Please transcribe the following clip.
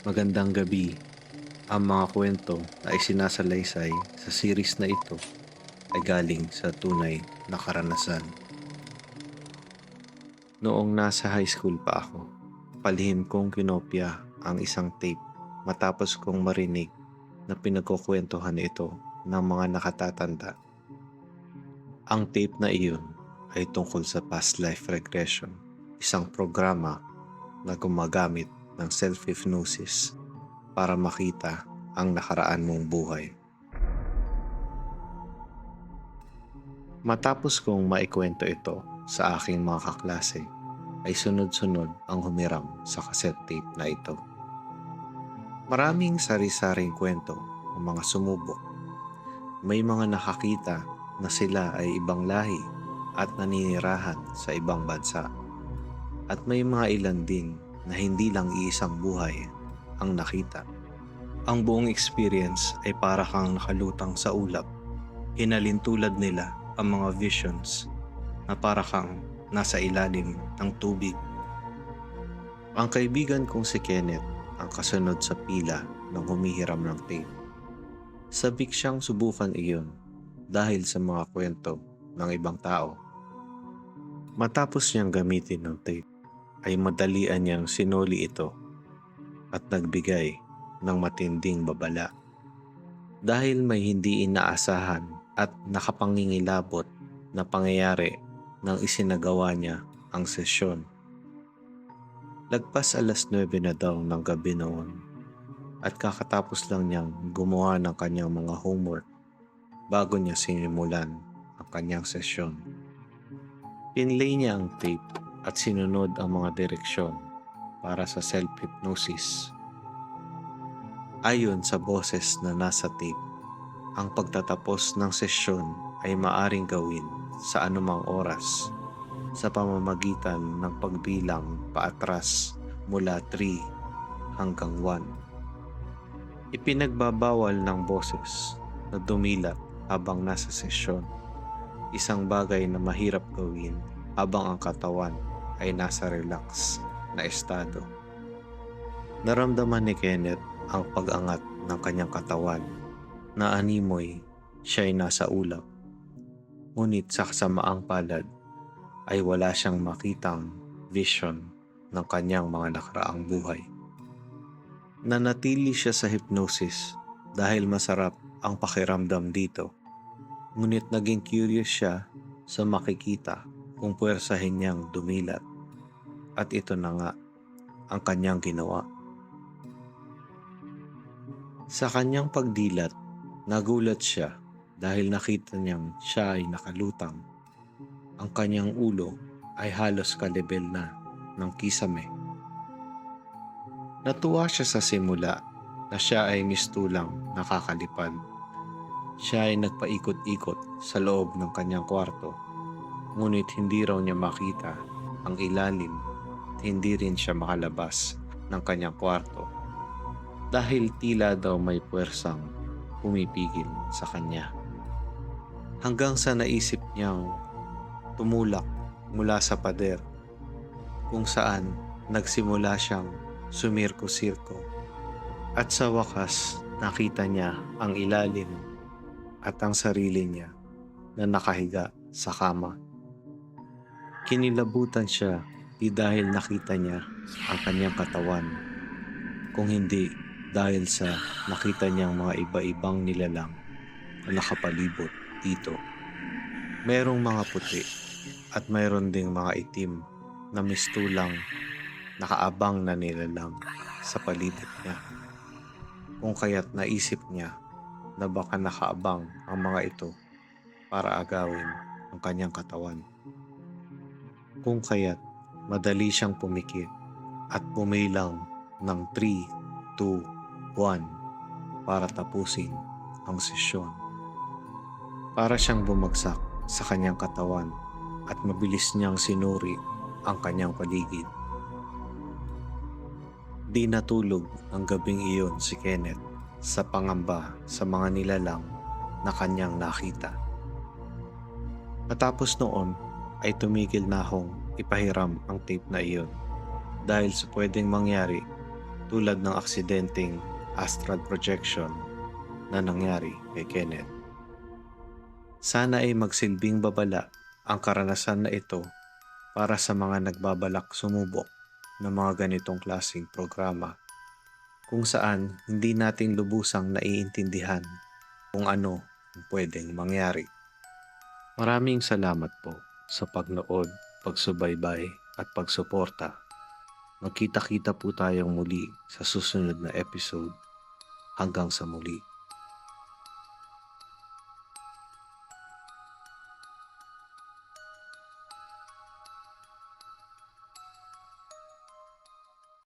Magandang gabi. Ang mga kwento na isinasalaysay sa series na ito ay galing sa tunay na karanasan. Noong nasa high school pa ako, palihim kong kinopya ang isang tape matapos kong marinig na pinagkukwentuhan ito ng mga nakatatanda. Ang tape na iyon ay tungkol sa past life regression, isang programa na gumagamit ng self-hypnosis para makita ang nakaraan mong buhay. Matapos kong maikwento ito sa aking mga kaklase, ay sunod-sunod ang humiram sa cassette tape na ito. Maraming sari-saring kwento ang mga sumubok. May mga nakakita na sila ay ibang lahi at naninirahan sa ibang bansa. At may mga ilan din na hindi lang iisang buhay ang nakita. Ang buong experience ay para kang nakalutang sa ulap. Hinalintulad nila ang mga visions na para kang nasa ilalim ng tubig. Ang kaibigan kong si Kenneth ang kasunod sa pila ng humihiram ng tape. Sabik siyang subukan iyon dahil sa mga kwento ng ibang tao. Matapos niyang gamitin ng tape, ay madalian niyang sinuli ito at nagbigay ng matinding babala. Dahil may hindi inaasahan at nakapangingilabot na pangyayari nang isinagawa niya ang sesyon. Lagpas 9:00 na daw ng gabi noon at kakatapos lang niyang gumawa ng kanyang mga homework bago niya sinimulan ang kanyang sesyon. Pinlay niya ang tape at sinunod ang mga direksyon para sa self-hypnosis. Ayon sa boses na nasa tape, ang pagtatapos ng sesyon ay maaring gawin sa anumang oras sa pamamagitan ng pagbilang paatras mula 3 hanggang 1. Ipinagbabawal ng boses na dumilat habang nasa sesyon, isang bagay na mahirap gawin habang ang katawan ay nasa relax na estado. Naramdaman ni Kenneth ang pag-angat ng kanyang katawan na animoy siya'y nasa ulap. Ngunit sa kasamaang palad ay wala siyang makitang vision ng kanyang mga nakaraang buhay. Nanatili siya sa hypnosis dahil masarap ang pakiramdam dito. Ngunit naging curious siya sa makikita kung puwersahin niyang dumilat. At ito na nga ang kanyang ginawa. Sa kanyang pagdilat, nagulat siya dahil nakita niyang siya ay nakalutang. Ang kanyang ulo ay halos kalebel na ng kisame. Natuwa siya sa simula na siya ay mistulang nakakalipad. Siya ay nagpaikot-ikot sa loob ng kanyang kwarto, ngunit hindi raw niya makita ang ilalim at hindi rin siya makalabas ng kanyang kwarto dahil tila daw may puwersang pumipigil sa kanya. Hanggang sa naisip niyang tumulak mula sa pader kung saan nagsimula siyang sumirko-sirko at sa wakas nakita niya ang ilalim at ang sarili niya na nakahiga sa kama. Kinilabutan siya di dahil nakita niya ang kanyang katawan, kung hindi dahil sa nakita niyang mga iba-ibang nilalang na nakapalibot dito. Mayroong mga puti at mayroon ding mga itim na mistulang nakaabang na nilalang sa palibot niya. Kung kaya't naisip niya na baka nakaabang ang mga ito para agawin ang kanyang katawan. Kung kaya't madali siyang pumikit at pumilang ng 3, 2, 1 para tapusin ang sesyon. Para siyang bumagsak sa kanyang katawan at mabilis niyang sinuri ang kanyang paligid. Di natulog ang gabing iyon si Kenneth sa pangamba sa mga nilalang na kanyang nakita. Matapos noon ay tumigil na akong ipahiram ang tape na iyon dahil sa pwedeng mangyari tulad ng aksidenteng astral projection na nangyari kay Kenneth. Sana ay magsilbing babala ang karanasan na ito para sa mga nagbabalak sumubok ng mga ganitong klaseng programa kung saan hindi natin lubusang naiintindihan kung ano ang pwedeng mangyari. Maraming salamat po sa pagnood, pagsubaybay at pagsuporta. Magkita-kita po tayong muli sa susunod na episode. Hanggang sa muli.